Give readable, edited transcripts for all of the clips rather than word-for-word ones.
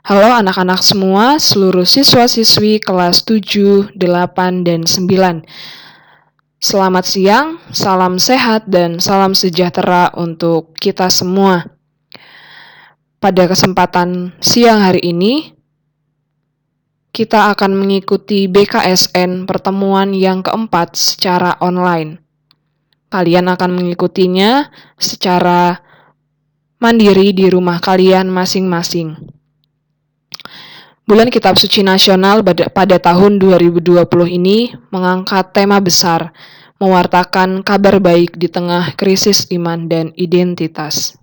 Halo anak-anak semua, seluruh siswa-siswi kelas 7, 8, dan 9. Selamat siang, salam sehat, dan salam sejahtera untuk kita semua. Pada kesempatan siang hari ini, kita akan mengikuti BKSN pertemuan yang keempat secara online. Kalian akan mengikutinya secara mandiri di rumah kalian masing-masing. Bulan Kitab Suci Nasional pada tahun 2020 ini mengangkat tema besar, mewartakan kabar baik di tengah krisis iman dan identitas.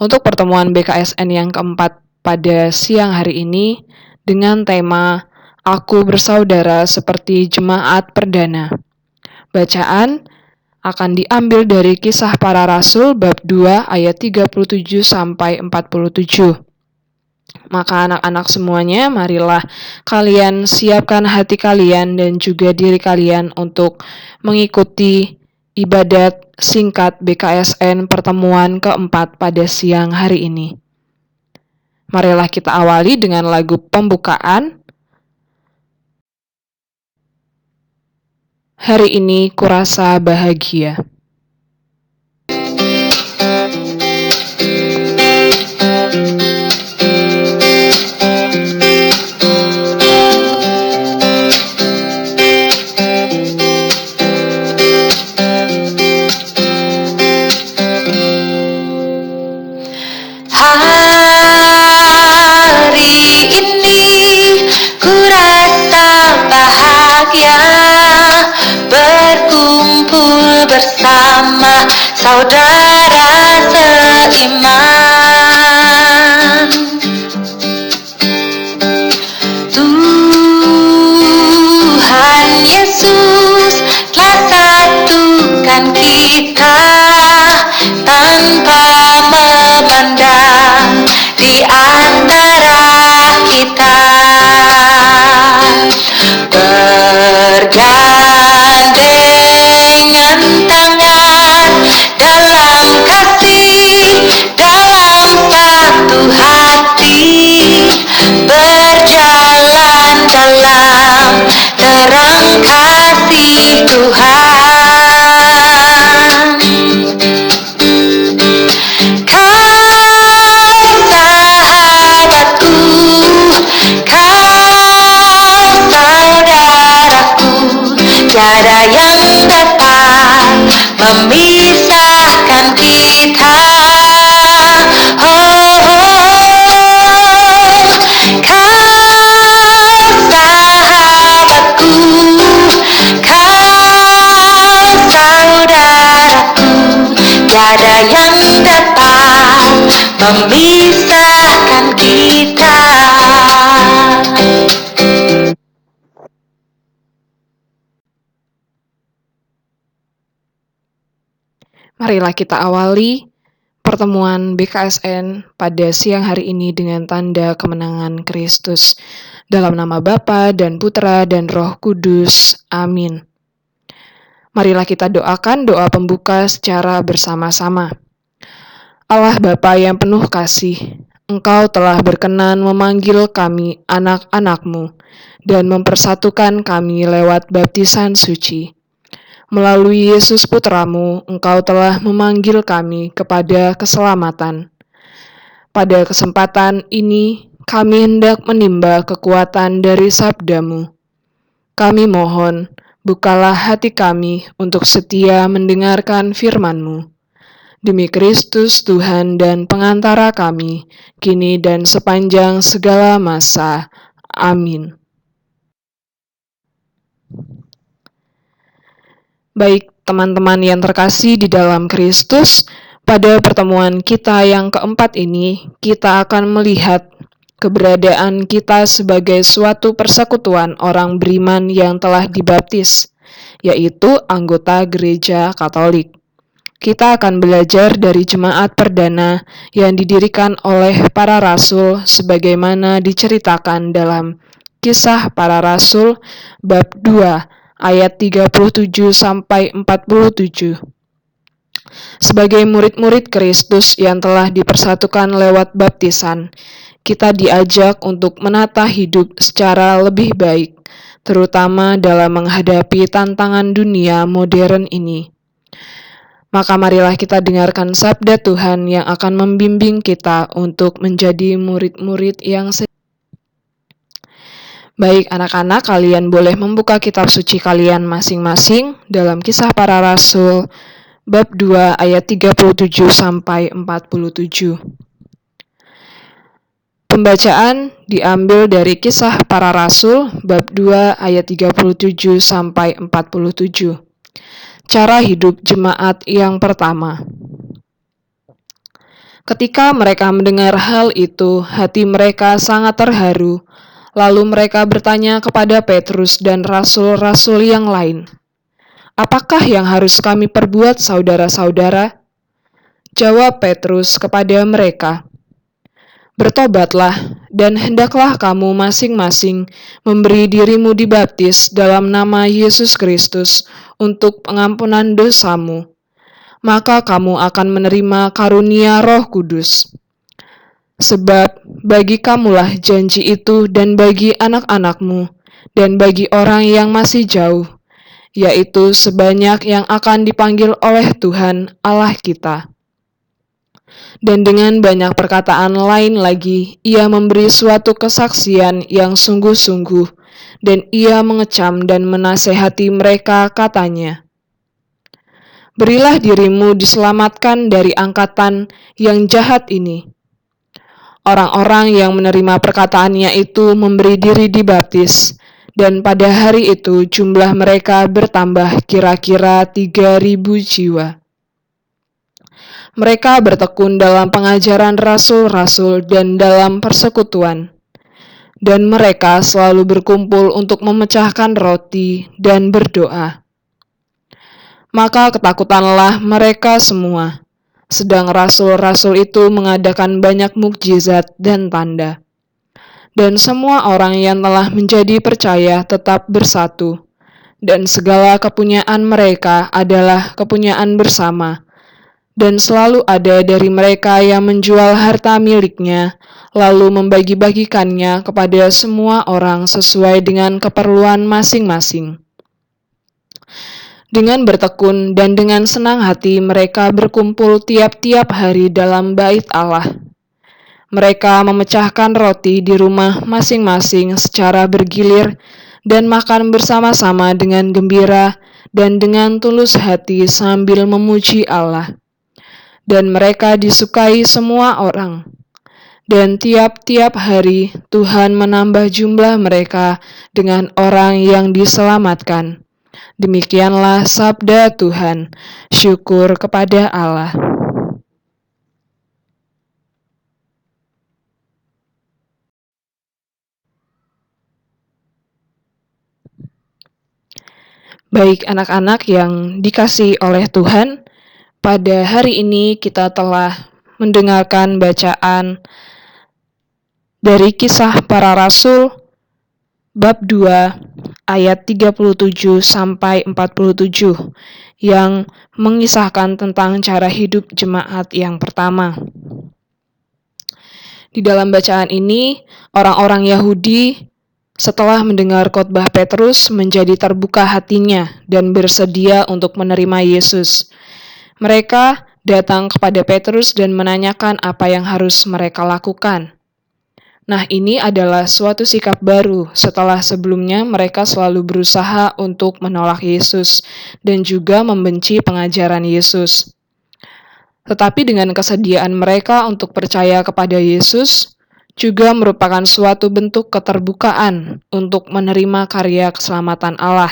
Untuk pertemuan BKSN yang keempat pada siang hari ini dengan tema Aku Bersaudara Seperti Jemaat Perdana. Bacaan akan diambil dari Kisah Para Rasul bab 2 ayat 37 sampai 47. Maka anak-anak semuanya, marilah kalian siapkan hati kalian dan juga diri kalian untuk mengikuti ibadat singkat BKSN pertemuan keempat pada siang hari ini. Marilah kita awali dengan lagu pembukaan. Hari ini kurasa bahagia. Bersama saudara seiman, Tuhan Yesus telah satukan kita tanpa memandang di antara kita, bergandengan tangan dalam kasih, dalam satu hati, berjalan dalam terang kasih Tuhan. Kau sahabatku, kau saudaraku, tiada yang dapat memisahkan kita. Oh, kau sahabatku, kau saudaraku, tiada yang dapat memisahkan kita. Marilah kita awali pertemuan BKSN pada siang hari ini dengan tanda kemenangan Kristus. Dalam nama Bapa dan Putra dan Roh Kudus. Amin. Marilah kita doakan doa pembuka secara bersama-sama. Allah Bapa yang penuh kasih, Engkau telah berkenan memanggil kami anak-anak-Mu dan mempersatukan kami lewat baptisan suci. Melalui Yesus Putramu, Engkau telah memanggil kami kepada keselamatan. Pada kesempatan ini, kami hendak menimba kekuatan dari sabda-Mu. Kami mohon, bukalah hati kami untuk setia mendengarkan firman-Mu. Demi Kristus Tuhan dan pengantara kami, kini dan sepanjang segala masa. Amin. Baik, teman-teman yang terkasih di dalam Kristus, pada pertemuan kita yang keempat ini, kita akan melihat keberadaan kita sebagai suatu persekutuan orang beriman yang telah dibaptis, yaitu anggota Gereja Katolik. Kita akan belajar dari jemaat perdana yang didirikan oleh para rasul sebagaimana diceritakan dalam Kisah Para Rasul bab 2 ayat 37 sampai 47. Sebagai murid-murid Kristus yang telah dipersatukan lewat baptisan, kita diajak untuk menata hidup secara lebih baik, terutama dalam menghadapi tantangan dunia modern ini. Maka marilah kita dengarkan sabda Tuhan yang akan membimbing kita untuk menjadi murid-murid yang Baik anak-anak, kalian boleh membuka kitab suci kalian masing-masing dalam Kisah Para Rasul bab 2 ayat 37 sampai 47. Pembacaan diambil dari Kisah Para Rasul bab 2 ayat 37 sampai 47. Cara hidup jemaat yang pertama. Ketika mereka mendengar hal itu, hati mereka sangat terharu. Lalu mereka bertanya kepada Petrus dan rasul-rasul yang lain, "Apakah yang harus kami perbuat, saudara-saudara?" Jawab Petrus kepada mereka, "Bertobatlah, dan hendaklah kamu masing-masing memberi dirimu dibaptis dalam nama Yesus Kristus untuk pengampunan dosamu. Maka kamu akan menerima karunia Roh Kudus. Sebab bagi kamulah janji itu dan bagi anak-anakmu, dan bagi orang yang masih jauh, yaitu sebanyak yang akan dipanggil oleh Tuhan Allah kita." Dan dengan banyak perkataan lain lagi, ia memberi suatu kesaksian yang sungguh-sungguh, dan ia mengecam dan menasehati mereka, katanya, "Berilah dirimu diselamatkan dari angkatan yang jahat ini." Orang-orang yang menerima perkataannya itu memberi diri dibaptis, dan pada hari itu jumlah mereka bertambah kira-kira 3.000 jiwa. Mereka bertekun dalam pengajaran rasul-rasul dan dalam persekutuan, dan mereka selalu berkumpul untuk memecahkan roti dan berdoa. Maka ketakutanlah mereka semua. Sedang rasul-rasul itu mengadakan banyak mukjizat dan tanda. Dan semua orang yang telah menjadi percaya tetap bersatu, dan segala kepunyaan mereka adalah kepunyaan bersama. Dan selalu ada dari mereka yang menjual harta miliknya, lalu membagi-bagikannya kepada semua orang sesuai dengan keperluan masing-masing. Dengan bertekun dan dengan senang hati mereka berkumpul tiap-tiap hari dalam bait Allah. Mereka memecahkan roti di rumah masing-masing secara bergilir dan makan bersama-sama dengan gembira dan dengan tulus hati sambil memuji Allah. Dan mereka disukai semua orang. Dan tiap-tiap hari Tuhan menambah jumlah mereka dengan orang yang diselamatkan. Demikianlah sabda Tuhan. Syukur kepada Allah. Baik anak-anak yang dikasihi oleh Tuhan, pada hari ini kita telah mendengarkan bacaan dari Kisah Para Rasul bab 2 ayat 37 sampai 47 yang mengisahkan tentang cara hidup jemaat yang pertama. Di dalam bacaan ini, orang-orang Yahudi setelah mendengar khotbah Petrus menjadi terbuka hatinya dan bersedia untuk menerima Yesus. Mereka datang kepada Petrus dan menanyakan apa yang harus mereka lakukan. Nah, ini adalah suatu sikap baru setelah sebelumnya mereka selalu berusaha untuk menolak Yesus dan juga membenci pengajaran Yesus. Tetapi dengan kesediaan mereka untuk percaya kepada Yesus juga merupakan suatu bentuk keterbukaan untuk menerima karya keselamatan Allah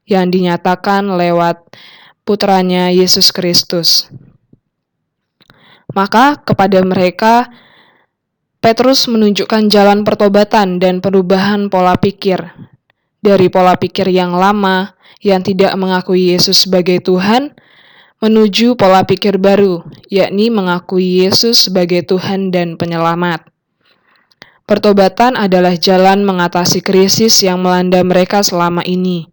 yang dinyatakan lewat putranya Yesus Kristus. Maka kepada mereka Petrus menunjukkan jalan pertobatan dan perubahan pola pikir. Dari pola pikir yang lama, yang tidak mengakui Yesus sebagai Tuhan, menuju pola pikir baru, yakni mengakui Yesus sebagai Tuhan dan Penyelamat. Pertobatan adalah jalan mengatasi krisis yang melanda mereka selama ini.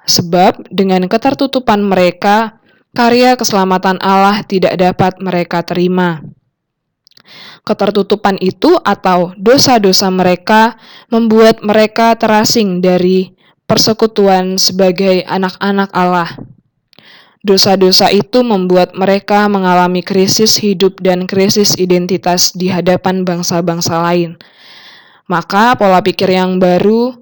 Sebab dengan ketertutupan mereka, karya keselamatan Allah tidak dapat mereka terima. Ketertutupan itu atau dosa-dosa mereka membuat mereka terasing dari persekutuan sebagai anak-anak Allah. Dosa-dosa itu membuat mereka mengalami krisis hidup dan krisis identitas di hadapan bangsa-bangsa lain. Maka pola pikir yang baru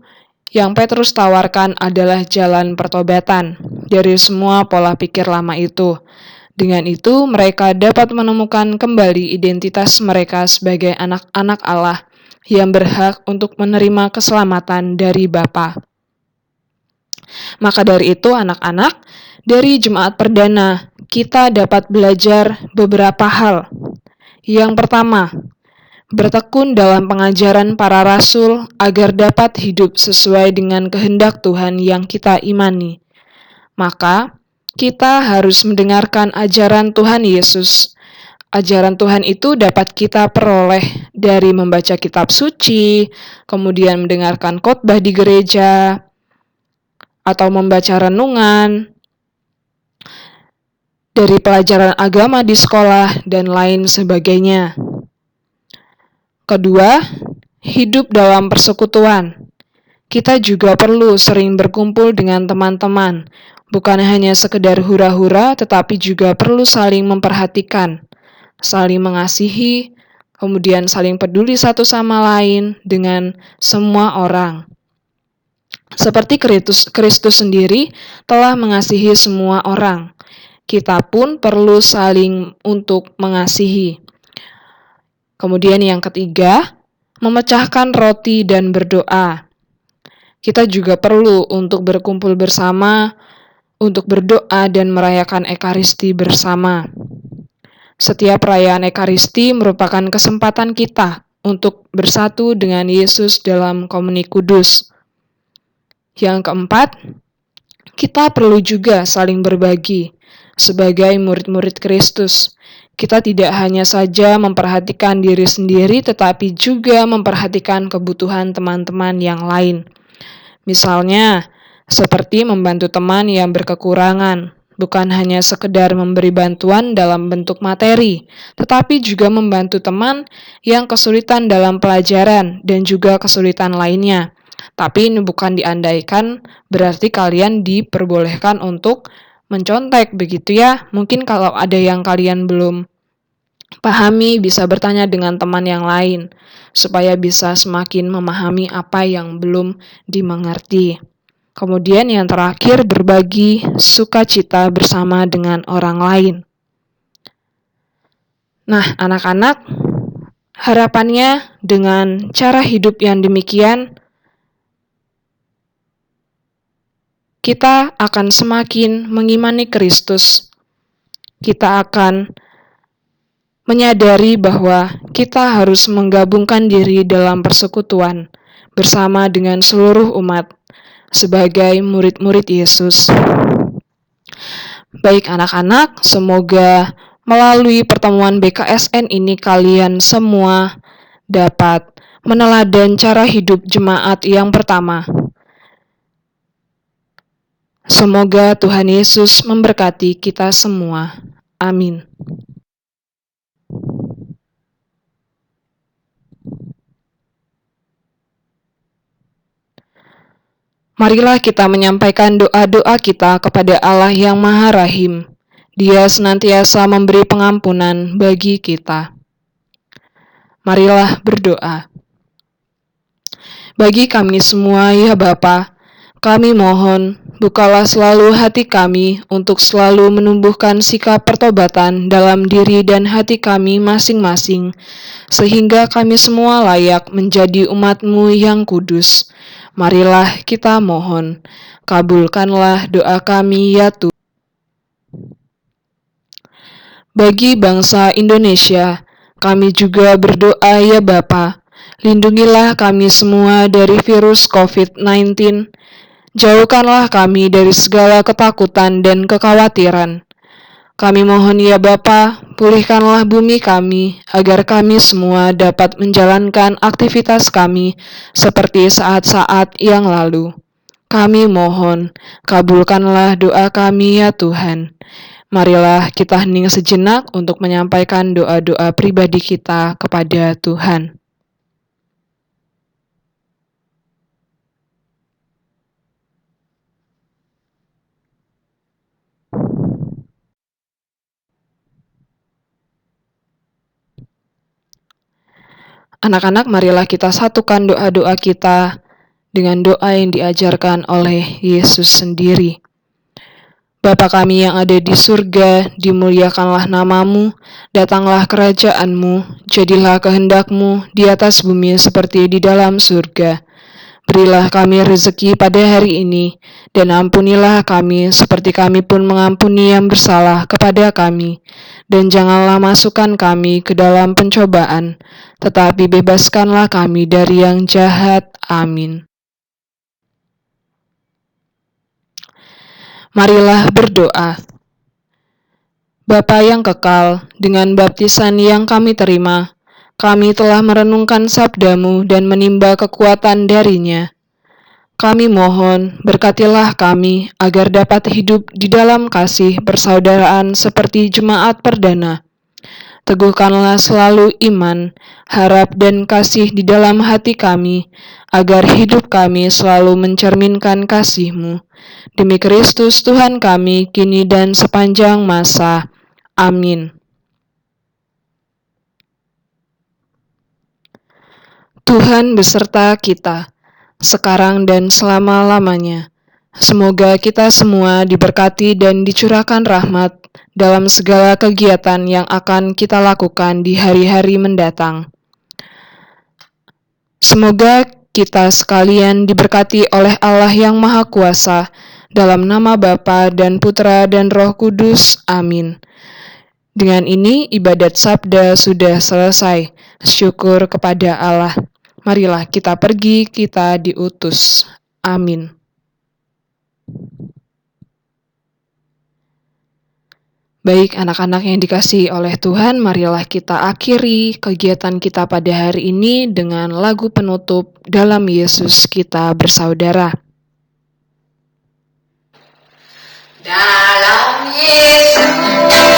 yang Petrus tawarkan adalah jalan pertobatan dari semua pola pikir lama itu. Dengan itu, mereka dapat menemukan kembali identitas mereka sebagai anak-anak Allah yang berhak untuk menerima keselamatan dari Bapa. Maka dari itu, anak-anak, dari Jemaat Perdana, kita dapat belajar beberapa hal. Yang pertama, bertekun dalam pengajaran para rasul agar dapat hidup sesuai dengan kehendak Tuhan yang kita imani. Maka, kita harus mendengarkan ajaran Tuhan Yesus. Ajaran Tuhan itu dapat kita peroleh dari membaca kitab suci, kemudian mendengarkan khotbah di gereja, atau membaca renungan, dari pelajaran agama di sekolah, dan lain sebagainya. Kedua, hidup dalam persekutuan. Kita juga perlu sering berkumpul dengan teman-teman, bukan hanya sekedar hura-hura, tetapi juga perlu saling memperhatikan, saling mengasihi, kemudian saling peduli satu sama lain dengan semua orang. Seperti Kristus sendiri telah mengasihi semua orang, kita pun perlu saling untuk mengasihi. Kemudian yang ketiga, memecahkan roti dan berdoa. Kita juga perlu untuk berkumpul bersama, untuk berdoa dan merayakan Ekaristi bersama. Setiap perayaan Ekaristi merupakan kesempatan kita untuk bersatu dengan Yesus dalam komuni kudus. Yang keempat, kita perlu juga saling berbagi. Sebagai murid-murid Kristus, kita tidak hanya saja memperhatikan diri sendiri, tetapi juga memperhatikan kebutuhan teman-teman yang lain. Misalnya, seperti membantu teman yang berkekurangan, bukan hanya sekedar memberi bantuan dalam bentuk materi, tetapi juga membantu teman yang kesulitan dalam pelajaran dan juga kesulitan lainnya. Tapi ini bukan diandaikan, berarti kalian diperbolehkan untuk mencontek, begitu ya. Mungkin kalau ada yang kalian belum pahami, bisa bertanya dengan teman yang lain, supaya bisa semakin memahami apa yang belum dimengerti. Kemudian yang terakhir, berbagi sukacita bersama dengan orang lain. Nah, anak-anak, harapannya dengan cara hidup yang demikian, kita akan semakin mengimani Kristus. Kita akan menyadari bahwa kita harus menggabungkan diri dalam persekutuan bersama dengan seluruh umat sebagai murid-murid Yesus. Baik anak-anak, semoga melalui pertemuan BKSN ini kalian semua dapat meneladan cara hidup jemaat yang pertama. Semoga Tuhan Yesus memberkati kita semua. Amin. Marilah kita menyampaikan doa-doa kita kepada Allah yang Maha Rahim. Dia senantiasa memberi pengampunan bagi kita. Marilah berdoa. Bagi kami semua, ya Bapa, kami mohon, bukalah selalu hati kami untuk selalu menumbuhkan sikap pertobatan dalam diri dan hati kami masing-masing, sehingga kami semua layak menjadi umat-Mu yang kudus. Marilah kita mohon, kabulkanlah doa kami ya Tuhan. Bagi bangsa Indonesia, kami juga berdoa ya Bapa, lindungilah kami semua dari virus COVID-19, jauhkanlah kami dari segala ketakutan dan kekhawatiran. Kami mohon ya Bapa, pulihkanlah bumi kami, agar kami semua dapat menjalankan aktivitas kami seperti saat-saat yang lalu. Kami mohon, kabulkanlah doa kami ya Tuhan. Marilah kita hening sejenak untuk menyampaikan doa-doa pribadi kita kepada Tuhan. Anak-anak, marilah kita satukan doa-doa kita dengan doa yang diajarkan oleh Yesus sendiri. Bapa kami yang ada di surga, dimuliakanlah namamu, datanglah kerajaanmu, jadilah kehendakmu di atas bumi seperti di dalam surga. Berilah kami rezeki pada hari ini, dan ampunilah kami seperti kami pun mengampuni yang bersalah kepada kami. Dan janganlah masukkan kami ke dalam pencobaan, tetapi bebaskanlah kami dari yang jahat. Amin. Marilah berdoa. Bapa yang kekal, dengan baptisan yang kami terima, kami telah merenungkan sabdamu dan menimba kekuatan darinya. Kami mohon, berkatilah kami agar dapat hidup di dalam kasih persaudaraan seperti jemaat perdana. Teguhkanlah selalu iman, harap dan kasih di dalam hati kami, agar hidup kami selalu mencerminkan kasih-Mu. Demi Kristus Tuhan kami, kini dan sepanjang masa. Amin. Tuhan beserta kita, sekarang dan selama-lamanya. Semoga kita semua diberkati dan dicurahkan rahmat dalam segala kegiatan yang akan kita lakukan di hari-hari mendatang. Semoga kita sekalian diberkati oleh Allah yang Maha Kuasa, dalam nama Bapa dan Putra dan Roh Kudus. Amin. Dengan ini ibadat sabda sudah selesai. Syukur kepada Allah. Marilah kita pergi, kita diutus. Amin. Baik anak-anak yang dikasihi oleh Tuhan, marilah kita akhiri kegiatan kita pada hari ini dengan lagu penutup Dalam Yesus Kita Bersaudara. Dalam Yesus Yesus